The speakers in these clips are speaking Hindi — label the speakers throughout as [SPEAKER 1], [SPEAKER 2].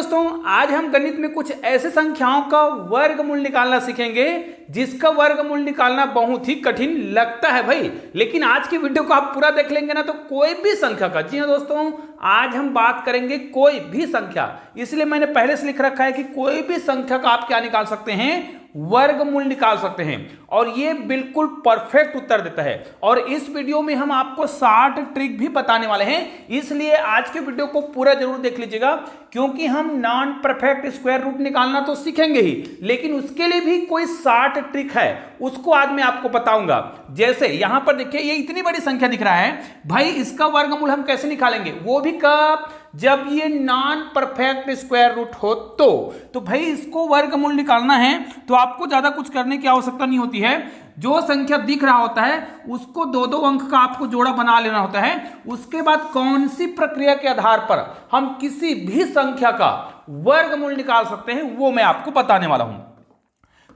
[SPEAKER 1] दोस्तों, आज हम गणित में कुछ ऐसे संख्याओं का वर्गमूल निकालना सीखेंगे जिसका वर्गमूल निकालना बहुत ही कठिन लगता है भाई। लेकिन आज की वीडियो को आप पूरा देख लेंगे ना तो कोई भी संख्या का, जी हाँ दोस्तों, आज हम बात करेंगे कोई भी संख्या, इसलिए मैंने पहले से लिख रखा है कि कोई भी संख्या का आप क्या निकाल सकते हैं, वर्गमूल निकाल सकते हैं। और ये बिल्कुल परफेक्ट उत्तर देता है। और इस वीडियो में हम आपको 60 ट्रिक भी बताने वाले हैं, इसलिए आज के वीडियो को पूरा जरूर देख लीजिएगा, क्योंकि हम नॉन परफेक्ट स्क्वायर रूट निकालना तो सीखेंगे ही, लेकिन उसके लिए भी कोई 60 ट्रिक है, उसको आज मैं आपको बताऊंगा। जैसे यहां पर देखिए, ये इतनी बड़ी संख्या दिख रहा है भाई, इसका वर्गमूल हम कैसे निकालेंगे, वो भी कब, जब ये नॉन परफेक्ट स्क्वायर रूट हो तो भाई इसको वर्गमूल निकालना है तो आपको ज्यादा कुछ करने की आवश्यकता नहीं होती है। जो संख्या दिख रहा होता है उसको दो दो अंक का आपको जोड़ा बना लेना होता है। उसके बाद कौन सी प्रक्रिया के आधार पर हम किसी भी संख्या का वर्गमूल निकाल सकते हैं वो मैं आपको बताने वाला हूं।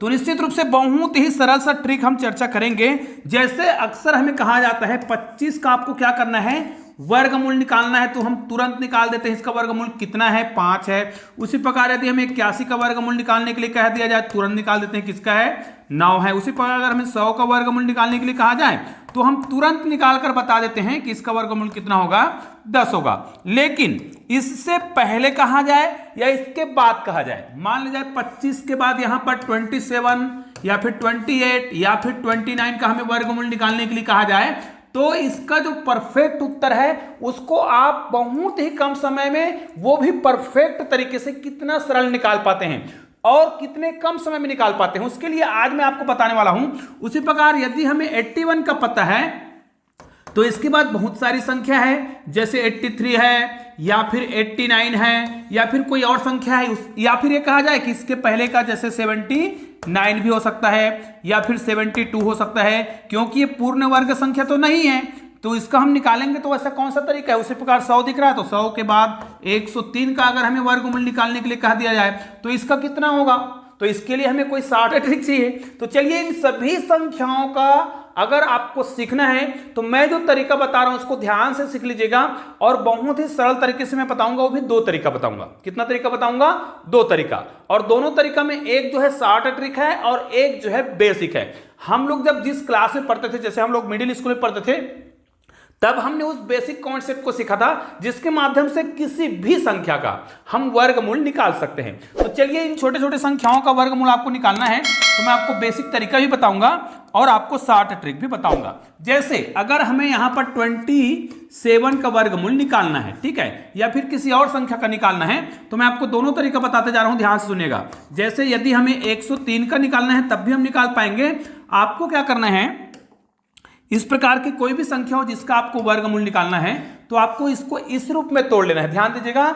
[SPEAKER 1] तो निश्चित रूप से बहुत ही सरल सा ट्रिक हम चर्चा करेंगे। जैसे अक्सर हमें कहा जाता है 25 का आपको क्या करना है, वर्गमूल निकालना है, तो हम तुरंत निकाल देते हैं इसका वर्गमूल कितना है, 5 है। उसी प्रकार यदि हमें 81 का वर्गमूल निकालने के लिए कह दिया जाए, तुरंत निकाल देते हैं किसका है, 9 है। उसी प्रकार अगर हमें 100 का वर्गमूल निकालने के लिए कहा जाए तो हम तुरंत निकाल कर बता देते हैं कि इसका वर्गमूल कितना होगा, 10 होगा। लेकिन इससे पहले कहा जाए या इसके बाद कहा जाए, मान लीजिए 25 के बाद यहां पर 27 या फिर 28 या फिर 29 का हमें वर्गमूल निकालने के लिए कहा जाए, तो इसका जो परफेक्ट उत्तर है उसको आप बहुत ही कम समय में, वो भी परफेक्ट तरीके से, कितना सरल निकाल पाते हैं और कितने कम समय में निकाल पाते हैं, उसके लिए आज मैं आपको बताने वाला हूं। उसी प्रकार यदि हमें 81 का पता है तो इसके बाद बहुत सारी संख्या है, जैसे 83 है या फिर 89 है या फिर कोई और संख्या है, या फिर ये कहा जाए कि इसके पहले का जैसे 79 भी हो सकता है या फिर 72 हो सकता है, क्योंकि ये पूर्ण वर्ग संख्या तो नहीं है तो इसका हम निकालेंगे तो ऐसा कौन सा तरीका है। उसी प्रकार 100 दिख रहा है तो 100 के बाद 103 का अगर हमें वर्गमूल निकालने के लिए कह दिया जाए तो इसका कितना होगा, तो इसके लिए हमें कोई 60 ट्रिक चाहिए। तो चलिए इन सभी संख्याओं का अगर आपको सीखना है तो मैं जो तरीका बता रहा हूं उसको ध्यान से सीख लीजिएगा, और बहुत ही सरल तरीके से मैं बताऊंगा, वो भी 2 तरीका बताऊंगा। कितना तरीका बताऊंगा, 2 तरीका, और दोनों तरीका में एक जो है 60 ट्रिक है और एक जो है बेसिक है। हम लोग जब जिस क्लास में पढ़ते थे, जैसे हम लोग मिडिल स्कूल में पढ़ते थे, तब हमने उस बेसिक कॉन्सेप्ट को सीखा था जिसके माध्यम से किसी भी संख्या का हम वर्गमूल निकाल सकते हैं। तो चलिए इन छोटे छोटे संख्याओं का वर्गमूल आपको निकालना है तो मैं आपको बेसिक तरीका भी बताऊंगा और आपको 60 ट्रिक भी बताऊंगा। जैसे अगर हमें यहां पर 27 का वर्गमूल निकालना है, ठीक है, या फिर किसी और संख्या का निकालना है, तो मैं आपको दोनों तरीका बताते जा रहा हूं, ध्यान से सुनिएगा। जैसे यदि हमें 103 का निकालना है तब भी हम निकाल पाएंगे। आपको क्या करना है, इस प्रकार की कोई भी संख्या हो जिसका आपको वर्गमूल निकालना है तो आपको इसको इस रूप में तोड़ लेना है। ध्यान दीजिएगा,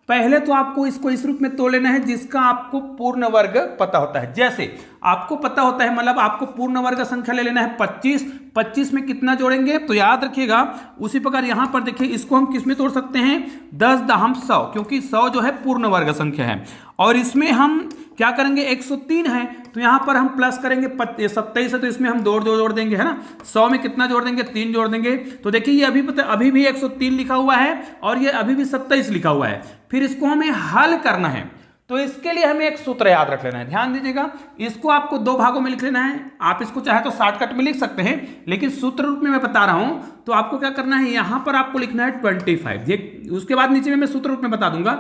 [SPEAKER 1] पहले तो आपको इसको इस रूप में तोड़ लेना है जिसका आपको पूर्ण वर्ग पता होता है। जैसे आपको पता होता है, मतलब आपको पूर्ण वर्ग संख्या ले लेना है 25, 25 में कितना जोड़ेंगे तो याद रखिएगा। उसी प्रकार यहां पर देखिए, इसको हम किस में तोड़ सकते हैं, 10 दहम 100, क्योंकि 100 जो है पूर्ण वर्ग संख्या है। और इसमें हम क्या करेंगे, 103 है तो यहां पर हम प्लस करेंगे, 27 है तो इसमें हम 2 जोड़ देंगे, है ना। 100 में कितना जोड़ देंगे, 3 जोड़ देंगे। तो देखिए ये अभी भी 103 लिखा हुआ है और ये अभी भी 27 लिखा हुआ है। फिर इसको हमें हल करना है तो इसके लिए हमें एक सूत्र याद रख लेना है। ध्यान दीजिएगा, इसको आपको 2 भागों में लिख लेना है। आप इसको चाहे तो शॉर्टकट में लिख सकते हैं, लेकिन सूत्र रूप में मैं बता रहा हूं। तो आपको क्या करना है, यहां पर आपको लिखना है 25, उसके बाद नीचे में मैं सूत्र रूप में बता दूंगा,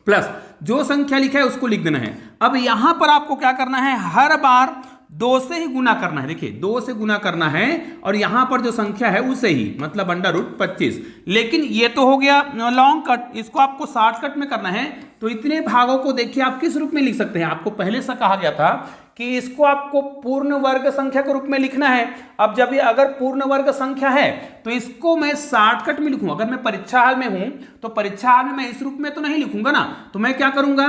[SPEAKER 1] प्लस जो संख्या लिखा है उसको लिख देना है। अब यहां पर आपको क्या करना है, हर बार 2 से ही गुना करना है। देखिए 2 से गुना करना है और यहां पर जो संख्या है उसे ही, मतलब √25। लेकिन ये तो हो गया लॉन्ग कट, इसको आपको शॉर्टकट में करना है। तो इतने भागों को देखिए आप किस रूप में लिख सकते हैं। आपको पहले से कहा गया था कि इसको आपको पूर्ण वर्ग संख्या के रूप में लिखना है। अब जब ये अगर पूर्ण वर्ग संख्या है तो इसको मैं शॉर्टकट में लिखूंगा। अगर मैं परीक्षा हाल में हूं तो परीक्षा हाल में मैं इस रूप में तो नहीं लिखूंगा ना, तो मैं क्या करूंगा,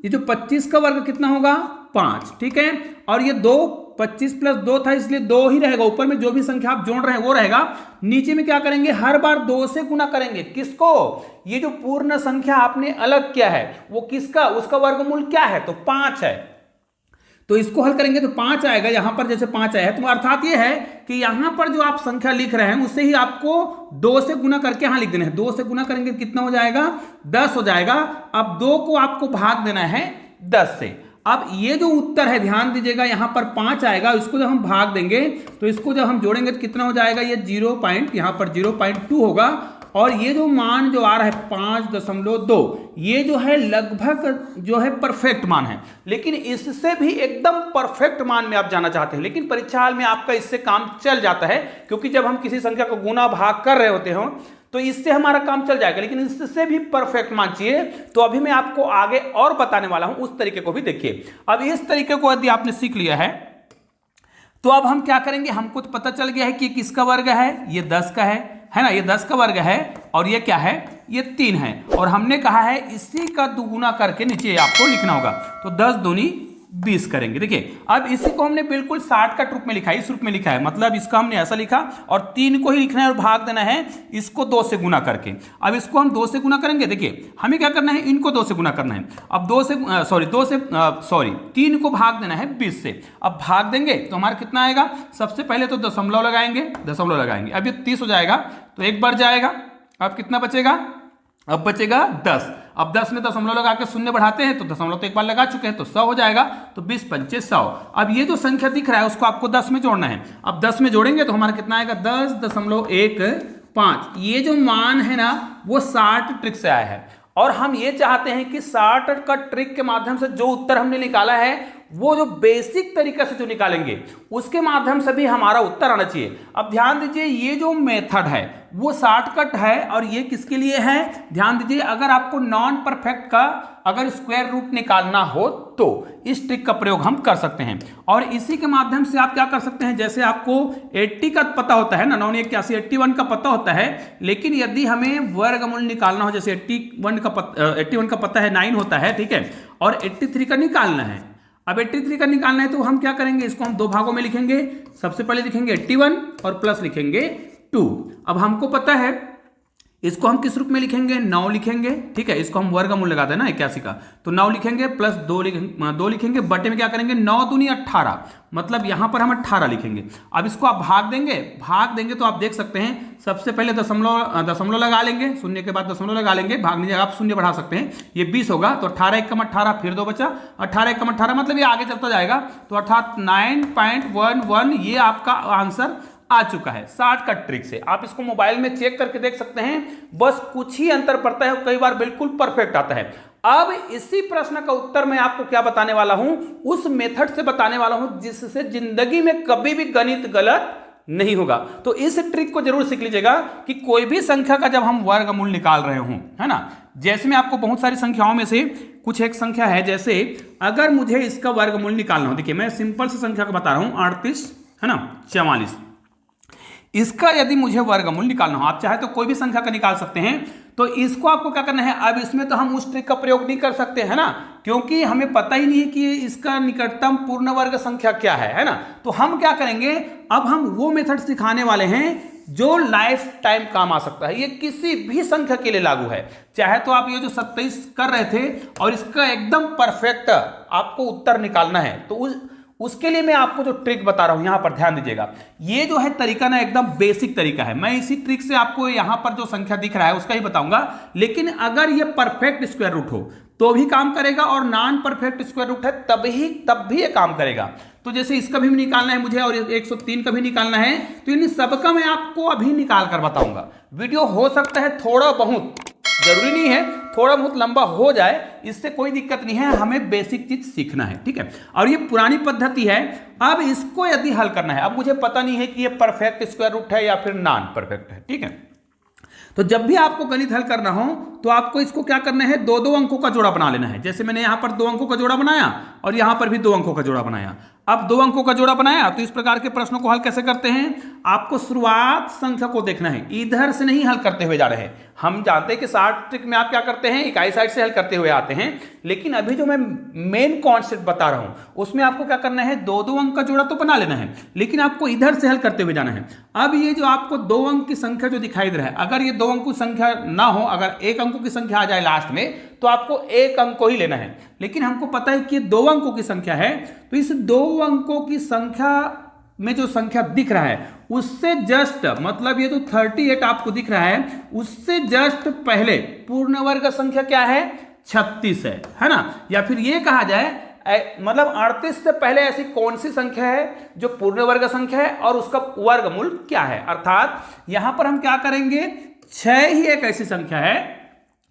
[SPEAKER 1] ये जो 25 का वर्ग कितना होगा, 5, ठीक है, और ये 2, 25 + 2 था इसलिए 2 ही रहेगा। ऊपर में जो भी संख्या आप जोड़ रहे हैं वो रहेगा। नीचे में क्या करेंगे, हर बार 2 से गुना करेंगे। किसको, ये जो पूर्ण संख्या आपने अलग किया है वो किसका, उसका वर्गमूल क्या है, तो 5 है। तो इसको हल करेंगे तो 5 आएगा, यहां पर जैसे 5 आया है, तो अर्थात ये है कि यहां पर जो आप संख्या लिख रहे हैं उससे ही आपको 2 से गुना करके यहां लिख देना है। 2 से गुना करेंगे कितना हो जाएगा, 10 हो जाएगा। अब 2 को आपको भाग देना है 10 से। अब ये जो उत्तर है ध्यान दीजिएगा, यहां पर 5 आएगा, इसको जब हम भाग देंगे तो इसको जब हम जोड़ेंगे तो कितना हो जाएगा, ये 0. यहां पर 0.2 होगा। और ये जो मान जो आ रहा है 5.2, ये जो है लगभग जो है परफेक्ट मान है, लेकिन इससे भी एकदम परफेक्ट मान में आप जाना चाहते हैं, लेकिन परीक्षा हाल में आपका इससे काम चल जाता है, क्योंकि जब हम किसी संख्या को गुना भाग कर रहे होते हो तो इससे हमारा काम चल जाएगा, लेकिन इससे भी परफेक्ट मान चाहिए। तो अभी मैं आपको आगे और बताने वाला हूं, उस तरीके को भी देखिए। अब इस तरीके को यदि आपने सीख लिया है तो अब हम क्या करेंगे, हमको तो पता चल गया है कि किसका वर्ग है, ये 10 का है ना, ये 10 का वर्ग है, और ये क्या है, ये 3 है। और हमने कहा है इसी का दुगुना करके नीचे आपको लिखना होगा, तो 10 दूनी 20 करेंगे। देखिए अब इसी को हमने बिल्कुल 60 रूप में लिखा है, इस रूप में लिखा है, मतलब इसका हमने ऐसा लिखा और 3 को ही लिखना है और भाग देना है इसको 2 से गुना करके। अब इसको हम 2 से गुना करेंगे, देखिए हमें क्या करना है, इनको 2 से गुना करना है। अब 3 को भाग देना है 20 से। अब भाग देंगे तो हमारा कितना आएगा, सबसे पहले तो दशमलव लगाएंगे, अब ये 30 हो जाएगा, तो एक बार जाएगा। अब कितना बचेगा, अब बचेगा 10। अब 10 में दशमलव लगा के शून्य बढ़ाते हैं तो दशमलव तो एक बार लगा चुके हैं, तो 100 हो जाएगा, तो 20 पंचे 100। अब ये जो संख्या दिख रहा है उसको आपको 10 में जोड़ना है। अब 10 में जोड़ेंगे तो हमारा कितना आएगा, 10.15। ये जो मान है ना वो 60 ट्रिक से आया है, और हम ये चाहते हैं कि 60 का ट्रिक के माध्यम से जो उत्तर हमने निकाला है वो जो बेसिक तरीके से जो निकालेंगे उसके माध्यम से भी हमारा उत्तर आना चाहिए। अब ध्यान दीजिए, ये जो मेथड है वो शॉर्टकट है, और ये किसके लिए है, ध्यान दीजिए, अगर आपको नॉन परफेक्ट का अगर स्क्वायर रूट निकालना हो तो इस ट्रिक का प्रयोग हम कर सकते हैं। और इसी के माध्यम से आप क्या कर सकते हैं, जैसे आपको 80 का पता होता है ना, 981 81 का पता होता है, लेकिन यदि हमें वर्गमूल निकालना हो, जैसे 81 का पता है 9 होता है, ठीक है, और 83 का निकालना है। अब 83 का निकालना है तो हम क्या करेंगे, इसको हम 2 भागों में लिखेंगे। सबसे पहले लिखेंगे 81 और प्लस लिखेंगे 2। अब हमको पता है इसको हम किस रूप में लिखेंगे, 9 लिखेंगे, ठीक है, इसको हम वर्गमूल लगाते हैं ना 81 का, तो 9 लिखेंगे प्लस 2 लिखेंगे, बटे में क्या करेंगे 9 दूनी 18, मतलब यहां पर हम 18 लिखेंगे। अब इसको आप भाग देंगे तो आप देख सकते हैं, सबसे पहले दशमलव लगा लेंगे, शून्य के बाद दशमलव लगा लेंगे, भागने जगह आप शून्य बढ़ा सकते हैं, ये 20 होगा, तो 18 × 18 फिर 2 बचा, 18 × 18 मतलब ये आगे चलता जाएगा, तो अर्थात 9.11 ये आपका आंसर आ चुका है शॉर्टकट ट्रिक से। आप इसको मोबाइल में चेक करके देख सकते हैं, बस कुछ ही अंतर पड़ता है, कई बार बिल्कुल परफेक्ट आता है। अब इसी प्रश्न का उत्तर मैं आपको क्या बताने वाला हूं, उस मेथड से बताने वाला हूं जिससे जिंदगी में कभी भी गणित गलत नहीं होगा। तो इस ट्रिक को जरूर सीख लीजिएगा कि कोई भी संख्या का जब हम वर्गमूल निकाल रहे हों, है ना, जैसे मैं आपको बहुत सारी संख्याओं में से कुछ एक संख्या है, जैसे अगर मुझे इसका वर्गमूल निकालना हो, देखिए मैं सिंपल सी संख्या को बता रहा हूं, 38 है ना 44, इसका यदि मुझे वर्गमूल निकालना हो, आप चाहे तो कोई भी संख्या का निकाल सकते हैं, तो इसको आपको क्या करना है, अब इसमें तो हम उस ट्रिक का प्रयोग नहीं कर सकते है ना, क्योंकि हमें पता ही नहीं है कि इसका निकटतम पूर्ण वर्ग संख्या क्या है ना। तो हम क्या करेंगे, अब हम वो मेथड सिखाने वाले हैं जो लाइफ टाइम काम आ सकता है, ये किसी भी संख्या के लिए लागू है। चाहे तो आप ये जो 27 कर रहे थे और इसका एकदम परफेक्ट आपको उत्तर निकालना है, तो उसके लिए मैं आपको जो ट्रिक बता रहा हूं यहां पर ध्यान दीजिएगा, ये जो है तरीका ना एकदम बेसिक तरीका है। मैं इसी ट्रिक से आपको यहां पर जो संख्या दिख रहा है उसका ही बताऊंगा, लेकिन अगर ये परफेक्ट स्क्वायर रूट हो तो भी काम करेगा, और नॉन परफेक्ट स्क्वायर रूट है तब भी ये काम करेगा। तो जैसे इसका भी निकालना है मुझे और 103 का भी निकालना है, तो इन सबका मैं आपको अभी निकाल कर बताऊंगा। वीडियो हो सकता है थोड़ा बहुत, जरूरी नहीं है थोड़ा बहुत लंबा हो जाए, इससे कोई दिक्कत नहीं है, हमें बेसिक चीज सीखना है, ठीक है। और ये पुरानी पद्धति है। अब इसको यदि हल करना है, अब मुझे पता नहीं है कि ये परफेक्ट स्क्वायर रूट है या फिर नॉन परफेक्ट है, ठीक है। तो जब भी आपको गणित हल करना हो तो आपको इसको क्या करना है, 2-2 अंकों का जोड़ा बना लेना है। जैसे मैंने यहां पर 2 अंकों का जोड़ा बनाया और यहां पर भी 2 अंकों का जोड़ा बनाया। अब 2 अंकों का जोड़ा बनाया तो इस प्रकार के प्रश्नों को हल कैसे करते हैं, आपको शुरुआत संख्या को देखना है, इधर से नहीं हल करते हुए जा रहे हैं। हम जानते हैं कि शॉर्ट ट्रिक में आप क्या करते हैं, इकाई साइड से हल करते हुए आते हैं, लेकिन अभी जो मैं मेन कॉन्सेप्ट बता रहा हूं उसमें आपको क्या करना है, 2-2 अंक का जोड़ा तो बना लेना है, लेकिन आपको इधर से हल करते हुए जाना है। अब ये जो आपको 2 अंक की संख्या जो दिखाई दे रहा है, अगर ये 2 अंक की संख्या ना हो, अगर 1 अंकों की संख्या आ जाए लास्ट में, तो आपको एक अंक को ही लेना है। लेकिन हमको पता है कि ये 2 अंकों की संख्या है, तो इस 2 अंकों की संख्या में जो संख्या दिख रहा है उससे जस्ट, मतलब ये जो 38 आपको दिख रहा है उससे जस्ट पहले पूर्ण वर्ग संख्या क्या है, 36 है ना। या फिर ये कहा जाए मतलब 38 से पहले ऐसी कौन सी संख्या है जो पूर्ण वर्ग संख्या है और उसका वर्गमूल क्या है। अर्थात यहां पर हम क्या करेंगे, 6 ही एक ऐसी संख्या है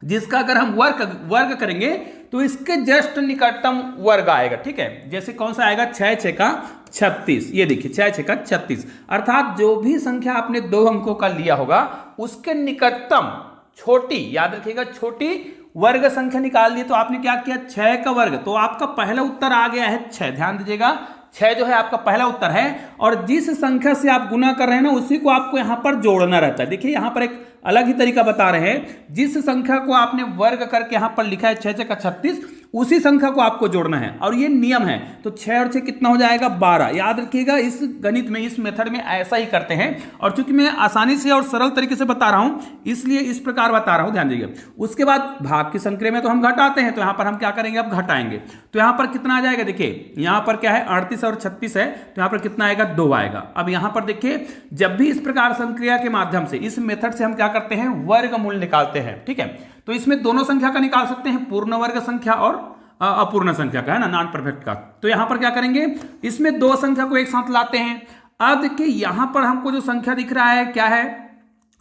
[SPEAKER 1] जिसका अगर हम वर्ग करेंगे तो इसके जस्ट निकटतम वर्ग आएगा। ठीक है, जैसे कौन सा आएगा, 6 6 का 36। ये देखिए 6 6 का 36, अर्थात जो भी संख्या आपने 2 अंकों का लिया होगा उसके निकटतम छोटी, याद रखिएगा छोटी वर्ग संख्या निकाल ली। तो आपने क्या किया, 6 का वर्ग, तो आपका पहला उत्तर आ गया है 6। ध्यान दीजिएगा 6 जो है आपका पहला उत्तर है, और जिस संख्या से आप गुना कर रहे हैं ना उसी को आपको यहां पर जोड़ना रहता है। देखिए यहां पर एक अलग ही तरीका बता रहे हैं, जिस संख्या को आपने वर्ग करके यहां पर लिखा है 6 6 का 36, उसी संख्या को आपको जोड़ना है और ये नियम है। तो 6 और 6 कितना हो जाएगा, 12। याद रखिएगा इस गणित में, इस मेथड में ऐसा ही करते हैं, और चूंकि मैं आसानी से और सरल तरीके से बता रहा हूं इसलिए इस प्रकार बता रहा हूं, ध्यान दीजिए। उसके बाद भाग की संक्रिया में तो हम घटाते हैं, तो यहां पर हम क्या करेंगे, अब घटाएंगे। तो यहां पर कितना आ जाएगा, देखिए यहां पर क्या है 38 और 36 है, तो यहां पर कितना आएगा, 2 आएगा। अब यहां पर देखिए जब भी इस प्रकार संक्रिया के माध्यम से, इस मेथड से हम क्या करते हैं, वर्गमूल निकालते हैं। ठीक है, तो इसमें दोनों संख्या का निकाल सकते हैं, पूर्ण वर्ग संख्या और अपूर्ण संख्या का, है ना, नॉन परफेक्ट का। तो यहां पर क्या करेंगे, इसमें 2 संख्या को एक साथ लाते हैं। अब देखिए यहां पर हमको जो संख्या दिख रहा है क्या है,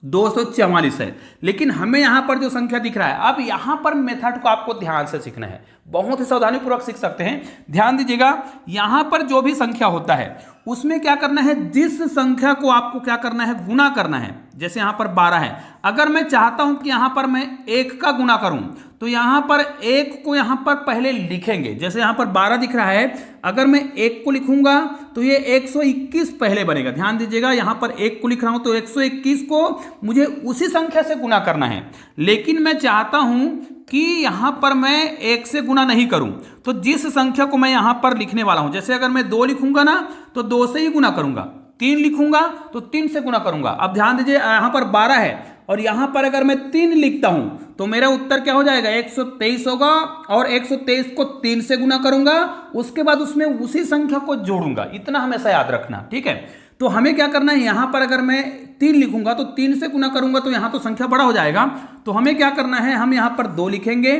[SPEAKER 1] 244 है, लेकिन हमें यहां पर जो संख्या दिख रहा है, अब यहां पर मेथड को आपको ध्यान से सीखना है, बहुत ही सावधानी पूर्वक सीख सकते हैं। ध्यान दीजिएगा यहां पर जो भी संख्या होता है उसमें क्या करना है, जिस संख्या को आपको क्या करना है, गुना करना है। जैसे यहां पर 12 है, अगर मैं चाहता हूं कि यहां पर मैं 1 का गुना करूं तो यहां पर 1 को यहां पर पहले लिखेंगे। जैसे यहां पर 12 दिख रहा है, अगर मैं 1 को लिखूंगा तो ये 121 पहले बनेगा। ध्यान दीजिएगा यहां पर 1 को लिख रहा हूं तो 121 को मुझे उसी संख्या से गुना करना है, लेकिन मैं चाहता हूं कि यहां पर मैं 1 से गुना नहीं करूं, तो जिस संख्या को मैं यहां पर लिखने वाला हूं, जैसे अगर मैं 2 लिखूंगा ना तो 2 से ही गुना करूंगा, 3 लिखूंगा तो 3 से गुना करूंगा। अब ध्यान दीजिए यहां पर 12 है और यहां पर अगर मैं 3 लिखता हूं तो मेरा उत्तर क्या हो जाएगा, 123 होगा, और 123 को 3 से गुना करूंगा, उसके बाद उसमें उसी संख्या को जोड़ूंगा। इतना हमेशा याद रखना, ठीक है। तो हमें क्या करना है, यहां पर अगर मैं 3 लिखूंगा तो 3 से गुना करूंगा तो यहां तो संख्या बड़ा हो जाएगा, तो हमें क्या करना है, हम यहां पर 2 लिखेंगे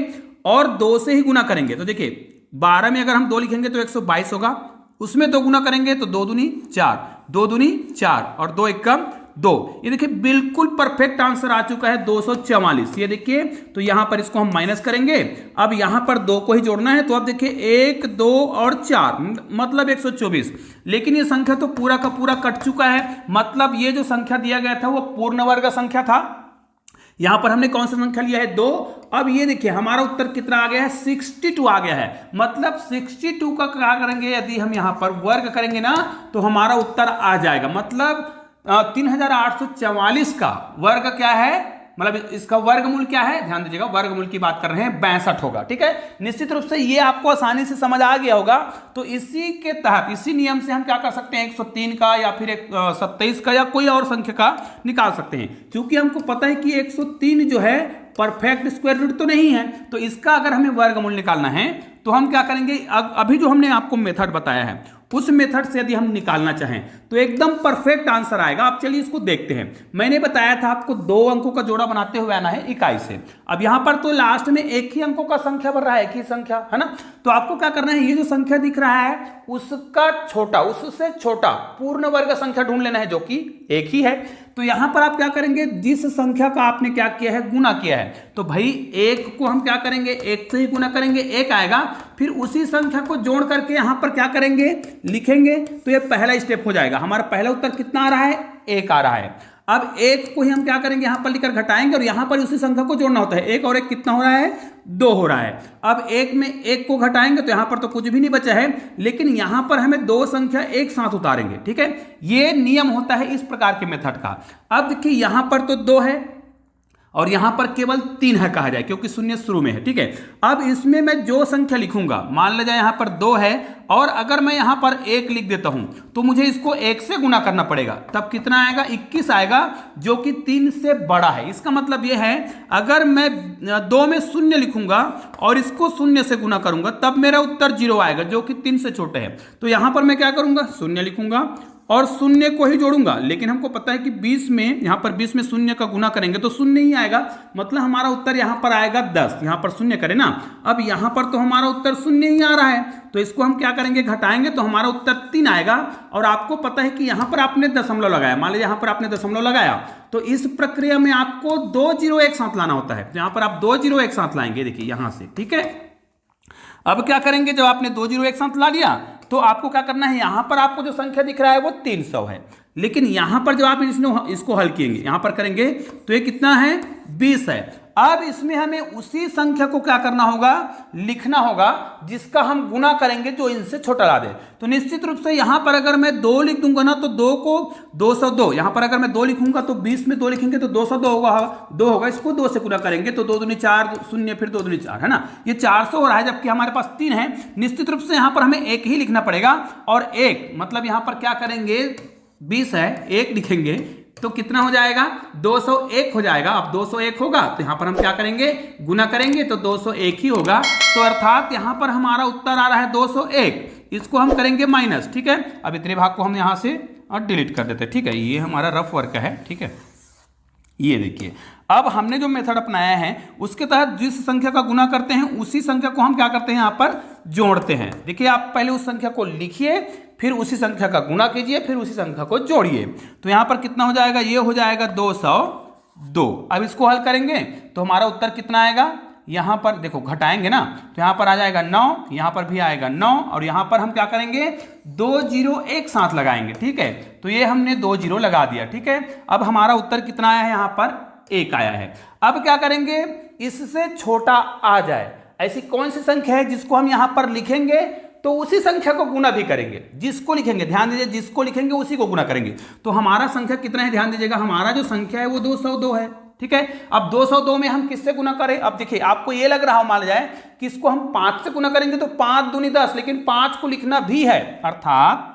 [SPEAKER 1] और 2 से ही गुना करेंगे। तो देखिए 12 में अगर हम 2 लिखेंगे तो 122 होगा, उसमें 2 गुना करेंगे तो 2 दूनी 4, 2 दूनी 4 और 2 एकम 2। ये देखिए बिल्कुल परफेक्ट आंसर आ चुका है 244। ये देखिए, तो यहां पर इसको हम माइनस करेंगे, अब यहां पर 2 को ही जोड़ना है, तो अब देखिए 1 2 और 4 मतलब 124। लेकिन ये संख्या तो पूरा का पूरा कट चुका है, मतलब ये जो संख्या दिया गया था वो पूर्ण वर्ग संख्या था। यहां पर हमने कौन सा संख्या लिया है, 2। अब ये देखिए हमारा उत्तर कितना आ गया है, 62 आ गया है। मतलब 62 का क्या करेंगे, यदि हम यहां पर वर्ग करेंगे ना तो हमारा उत्तर आ जाएगा। मतलब 3844 का वर्ग क्या है, मतलब इसका वर्गमूल क्या है, ध्यान दीजिएगा वर्गमूल की बात कर रहे हैं, 62 होगा। ठीक है, निश्चित रूप से ये आपको आसानी से समझ आ गया होगा। तो इसी के तहत, इसी नियम से हम क्या कर सकते हैं, 103 का या फिर 27 का या कोई और संख्या का निकाल सकते हैं। क्योंकि हमको पता है कि 103 जो है परफेक्ट स्क्वायर रूट तो नहीं है, तो इसका अगर हमें वर्गमूल निकालना है तो हम क्या करेंगे, अभी जो हमने आपको मेथड बताया है उस मेथड से यदि हम निकालना चाहें तो एकदम परफेक्ट आंसर आएगा। आप चलिए इसको देखते हैं। मैंने बताया था आपको 2 अंकों का जोड़ा बनाते हुए आना है इकाई से। अब यहां पर तो लास्ट में एक ही अंकों का संख्या बढ़ रहा है, एक ही संख्या है ना, तो आपको क्या करना है, ये जो संख्या दिख रहा है उसका छोटा, उससे छोटा पूर्ण वर्ग संख्या ढूंढ लेना है जो कि एक ही है। तो यहां पर आप क्या करेंगे, जिस संख्या का आपने क्या किया है, गुना किया है, तो भाई 1 को हम क्या करेंगे, 1 से ही गुना करेंगे, 1 आएगा, फिर उसी संख्या को जोड़ करके यहां पर क्या करेंगे, लिखेंगे, तो ये पहला स्टेप हो जाएगा। हमारा पहला उत्तर कितना आ रहा है, 1 आ रहा है। अब 1 को ही हम क्या करेंगे, यहां पर लिखकर घटाएंगे और यहां पर उसी संख्या को जोड़ना होता है। 1 और 1 कितना हो रहा है, 2 हो रहा है। अब 1 में 1 को घटाएंगे तो यहां पर तो कुछ भी नहीं बचा है, लेकिन यहां पर हमें 2 संख्या एक साथ उतारेंगे। ठीक है, ये नियम होता है इस प्रकार के मेथड का। अब देखिए यहां पर तो 2 है और यहां पर केवल 3 है कहा जाए क्योंकि शून्य शुरू में है, ठीक है। अब इसमें मैं जो संख्या लिखूंगा, मान लीजिए यहां पर 2 है और अगर मैं यहां पर 1 लिख देता हूं तो मुझे इसको 1 से गुना करना पड़ेगा, तब कितना आएगा 21 आएगा, जो कि 3 से बड़ा है। इसका मतलब यह है अगर मैं 2 में 0 लिखूंगा और इसको 0 से गुना करूंगा तब मेरा उत्तर 0 आएगा, जो कि 3 से छोटे है। तो यहां पर मैं क्या करूंगा, 0 लिखूंगा और 0 को ही जोड़ूंगा, लेकिन हमको पता है कि 20 में, यहां पर 20 में 0 का गुना करेंगे तो 0 ही आएगा, मतलब हमारा उत्तर यहां पर आएगा 10। यहां पर 0 करें ना, अब यहां पर तो हमारा उत्तर 0 ही आ रहा है, तो इसको हम क्या करेंगे, घटाएंगे तो हमारा उत्तर 3 आएगा। और आपको पता है कि यहां पर आपने दशमलव लगाया, मान लीजिए यहां पर आपने दशमलव लगाया, तो इस प्रक्रिया में आपको 2 0 एक साथ लाना होता है। तो यहां पर आप 2 0 एक साथ लाएंगे, देखिए यहां से, ठीक है। अब क्या करेंगे, जब आपने 2 0 एक साथ ला लिया तो आपको क्या करना है, यहां पर आपको जो संख्या दिख रहा है वो 300 है, लेकिन यहां पर जब आप इसको हल किएंगे, यहां पर करेंगे तो ये कितना है, 20 है। अब इसमें हमें उसी संख्या को क्या करना होगा, लिखना होगा जिसका हम गुना करेंगे जो इनसे छोटा ला दे। तो निश्चित रूप से यहां पर अगर मैं 2 लिख दूंगा ना तो 2 को 202, यहां पर अगर मैं 2 लिखूंगा तो 20 में 2 लिखेंगे तो 202 होगा, 2 होगा, इसको 2 से गुना करेंगे तो 2 दूनी 4, 0 फिर 2 दूनी 4 है ना, ये 400 हो रहा है, जबकि हमारे पास 3 है। निश्चित रूप से यहां पर हमें 1 ही लिखना पड़ेगा, और 1 मतलब यहां पर क्या करेंगे, 20 है, 1 लिखेंगे तो कितना हो जाएगा, 201 हो जाएगा। अब 201 होगा तो यहां पर हम क्या करेंगे, गुना करेंगे तो 201 ही होगा, तो अर्थात यहां पर हमारा उत्तर आ रहा है 201। इसको हम करेंगे माइनस, ठीक है। अब इतने भाग को हम यहां से डिलीट कर देते हैं, ठीक है। ये हमारा रफ वर्क है, ठीक है। ये देखिए, अब हमने जो मेथड अपनाया है उसके तहत जिस संख्या का गुना करते हैं उसी संख्या को हम क्या करते हैं, यहां पर जोड़ते हैं। देखिए, आप पहले उस संख्या को लिखिए, फिर उसी संख्या का गुना कीजिए, फिर उसी संख्या को जोड़िए। तो यहां पर कितना हो जाएगा, ये हो जाएगा 202। अब इसको हल करेंगे तो हमारा उत्तर कितना आएगा, यहां पर देखो घटाएंगे ना तो यहां पर आ जाएगा 9, यहां पर भी आएगा 9, और यहां पर हम क्या करेंगे, 2 0 एक साथ लगाएंगे, ठीक है। तो ये हमने 2 0 लगा दिया, ठीक है। अब हमारा उत्तर कितना आया है, यहां पर 1 आया है। अब क्या करेंगे, इससे छोटा आ जाए ऐसी कौन सी संख्या है जिसको हम यहां पर लिखेंगे तो उसी संख्या को गुना भी करेंगे, जिसको लिखेंगे, ध्यान दीजिए, जिसको लिखेंगे उसी को गुना करेंगे। तो हमारा संख्या कितना है, ध्यान दीजिएगा, हमारा जो संख्या है वो 202 है, ठीक है। अब 202 में हम किससे गुना करें, अब देखिए आपको ये लग रहा हो, मान जाए कि इसको हम 5 से गुना करेंगे तो 5 दूनी 10, लेकिन 5 को लिखना भी है, अर्थात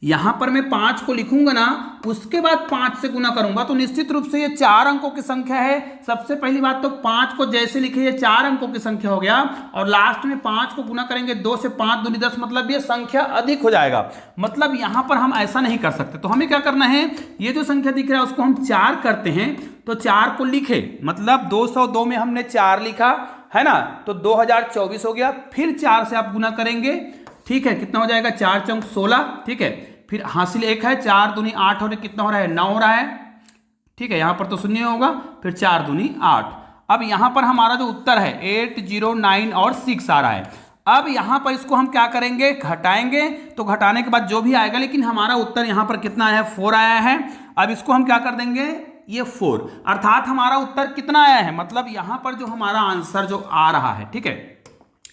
[SPEAKER 1] यहां पर मैं 5 को लिखूंगा ना, उसके बाद 5 से गुना करूंगा तो निश्चित रूप से ये 4 अंकों की संख्या है। सबसे पहली बात तो 5 को जैसे लिखे ये 4 अंकों की संख्या हो गया, और लास्ट में 5 को गुना करेंगे 2 से, 5 दूनी 10, मतलब ये संख्या अधिक हो जाएगा। मतलब यहां पर हम ऐसा नहीं कर सकते, तो हमें क्या करना है, ये जो संख्या दिख रहा है उसको हम 4 करते हैं, तो 4 को लिखे, मतलब 202 में हमने 4 लिखा है ना, तो 2024 हो गया। फिर 4 से आप गुना करेंगे, ठीक है, कितना हो जाएगा, 4 चौक 16, ठीक है। फिर हासिल 1 है, 4 दूनी 8 हो रहे, कितना हो रहा है, 9 हो रहा है, ठीक है। यहां पर तो 0 होगा, फिर 4 दूनी 8। अब यहां पर हमारा जो उत्तर है 8, 0, 9 और 6 आ रहा है। अब यहां पर इसको हम क्या करेंगे, घटाएंगे, तो घटाने के बाद जो भी आएगा, लेकिन हमारा उत्तर यहां पर कितना आया है, 4 आया है। अब इसको हम क्या कर देंगे, ये 4, अर्थात हमारा उत्तर कितना आया है, मतलब यहां पर जो हमारा आंसर जो आ रहा है, ठीक है,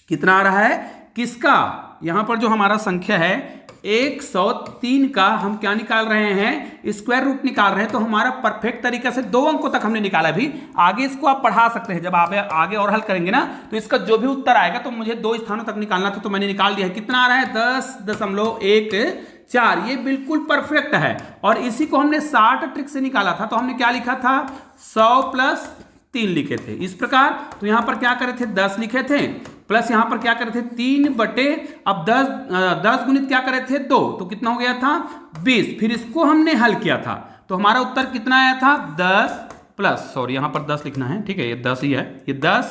[SPEAKER 1] कितना आ रहा है, किसका, यहां पर जो हमारा संख्या है 103 का हम क्या निकाल रहे हैं, स्क्वायर रूट निकाल रहे हैं। तो हमारा परफेक्ट तरीका से 2 अंकों तक हमने निकाला। भी आगे इसको आप बढ़ा सकते हैं, जब आप आगे और हल करेंगे ना तो इसका जो भी उत्तर आएगा, तो मुझे 2 स्थानों तक निकालना था तो मैंने निकाल दिया है। कितना आ रहा है, 10.14, ये बिल्कुल परफेक्ट है। और इसी को हमने 60 ट्रिक से निकाला था, तो हमने क्या लिखा था, 100 + 3 लिखे थे इस प्रकार। तो यहां पर क्या करे थे, 10 लिखे थे, प्लस यहां पर क्या करे थे 3 बटे, अब 10 गुणित क्या करे थे 2, तो कितना हो गया था 20। फिर इसको हमने हल किया था तो हमारा उत्तर कितना आया था 10 प्लस, सॉरी यहां पर 10 लिखना है, ठीक है, ये 10 ही है, ये 10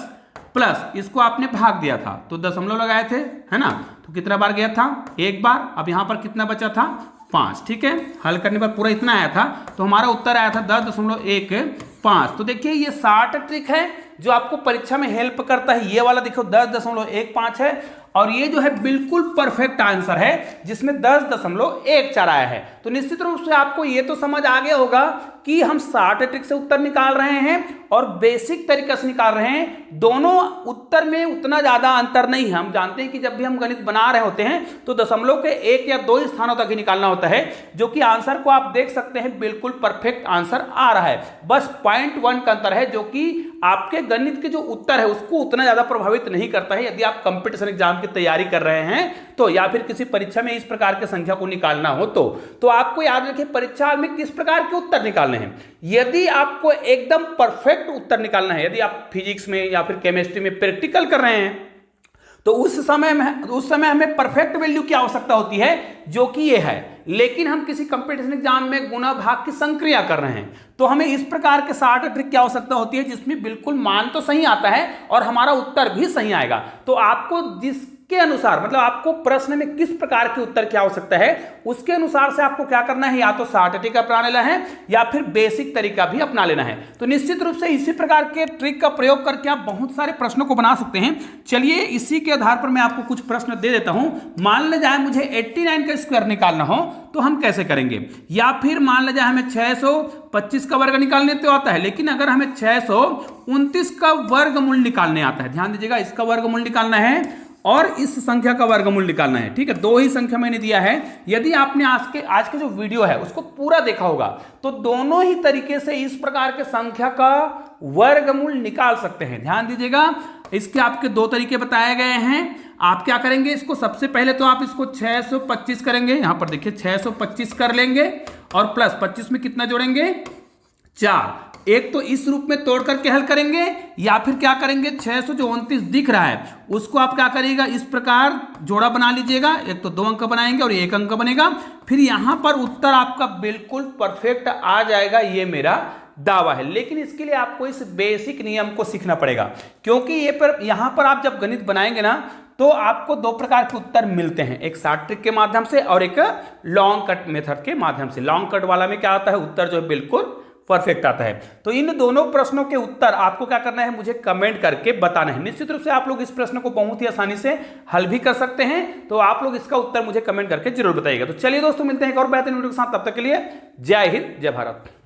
[SPEAKER 1] प्लस इसको आपने भाग दिया था तो दशमलव लगाए थे, है ना, तो कितना बार गया था, 1 बार। अब यहां पर कितना बचा था 5, ठीक है। हल करने पर पूरा इतना आया था, तो हमारा उत्तर आया था 10.15। तो देखिए ये 60 ट्रिक है जो आपको परीक्षा में हेल्प करता है। ये वाला देखो 10.15 है, और ये जो है बिल्कुल परफेक्ट आंसर है जिसमें 10.14 आया है। तो निश्चित रूप से आपको ये तो समझ आ गया होगा कि हम 60 ट्रिक से उत्तर निकाल रहे हैं और बेसिक तरीके से निकाल रहे हैं। दोनों उत्तर में उतना ज्यादा अंतर नहीं है। हम जानते हैं कि जब भी हम गणित बना रहे होते हैं तो दशमलव के 1 या 2 स्थानों तक ही निकालना होता है, जो कि आंसर को आप देख सकते हैं बिल्कुल परफेक्ट आंसर आ रहा है। बस 0.1 का अंतर है, जो कि आपके गणित के जो उत्तर है उसको उतना ज्यादा प्रभावित नहीं करता है। यदि आप कंपटीशन एग्जाम की तैयारी कर रहे हैं तो, या फिर किसी परीक्षा में इस प्रकार की संख्या को निकालना हो तो आपको याद रखिए परीक्षा में किस प्रकार के उत्तर निकालने हैं। यदि आपको एकदम परफेक्ट उत्तर निकालना है, यदि आप फिजिक्स में या फिर केमिस्ट्री में प्रैक्टिकल कर रहे हैं, तो उस समय हमें परफेक्ट वैल्यू की आवश्यकता होती है, जो कि ये है। लेकिन हम किसी कंपटीशन एग्जाम में गुणा भाग की संक्रिया कर रहे हैं, तो हमें इस प्रकार के शार्ट ट्रिक की आवश्यकता होती है जिसमें बिल्कुल मान तो सही आता है और हमारा उत्तर भी सही आएगा। तो आपको जिसके अनुसार, मतलब आपको प्रश्न में किस प्रकार के उत्तर की आवश्यकता है, उसके अनुसार से आपको क्या करना है, या तो शार्ट ट्रिक अपना लेना है या फिर बेसिक तरीका भी अपना लेना है। तो निश्चित रूप से इसी प्रकार के ट्रिक का प्रयोग करके आप बहुत सारे प्रश्नों को बना सकते हैं। चलिए इसी के आधार पर मैं आपको कुछ प्रश्न दे देता हूं। मान ले जाए मुझे 89 का स्क्वायर निकालना हो तो हम कैसे करेंगे, या फिर मान ले जाए हमें 625 का वर्ग निकालने तो आता है, लेकिन अगर हमें 629 का वर्गमूल निकालने आता है, ध्यान दीजिएगा, इसका वर्गमूल निकालना है और इस संख्या का वर्गमूल निकालना है। ठीक है, दो ही संख्या मैंने दिया है। यदि आपने आज के जो वीडियो है उसको पूरा देखा होगा तो दोनों ही तरीके से इस प्रकार के संख्या का वर्गमूल निकाल सकते हैं। ध्यान दीजिएगा, इसके आपके दो तरीके बताए गए हैं। आप क्या करेंगे, इसको सबसे पहले तो आप इसको 625 करेंगे, यहां पर देखिए 625 कर लेंगे और प्लस 25 में कितना जोड़ेंगे, 4। एक तो इस रूप में तोड़ करके हल करेंगे, या फिर क्या करेंगे 629 दिख रहा है उसको आप क्या करिएगा, इस प्रकार जोड़ा बना लीजिएगा। एक तो 2 अंक बनाएंगे और 1 अंक बनेगा, फिर यहां पर उत्तर आपका बिल्कुल परफेक्ट आ जाएगा, ये मेरा दावा है। लेकिन इसके लिए आपको इस बेसिक नियम को सीखना पड़ेगा, क्योंकि यहां पर आप जब गणित बनाएंगे ना तो आपको दो प्रकार के उत्तर मिलते हैं, एक शॉर्ट ट्रिक के माध्यम से और एक लॉन्ग कट मेथड के माध्यम से। लॉन्ग कट वाला में क्या आता है, उत्तर जो है बिल्कुल परफेक्ट आता है। तो इन दोनों प्रश्नों के उत्तर आपको क्या करना है, मुझे कमेंट करके बताना है। निश्चित रूप से आप लोग इस प्रश्न को बहुत ही आसानी से हल भी कर सकते हैं, तो आप लोग इसका उत्तर मुझे कमेंट करके जरूर बताइएगा। तो चलिए दोस्तों, मिलते हैं एक और बेहतरीन वीडियो के साथ, तब तक के लिए जय हिंद, जय भारत।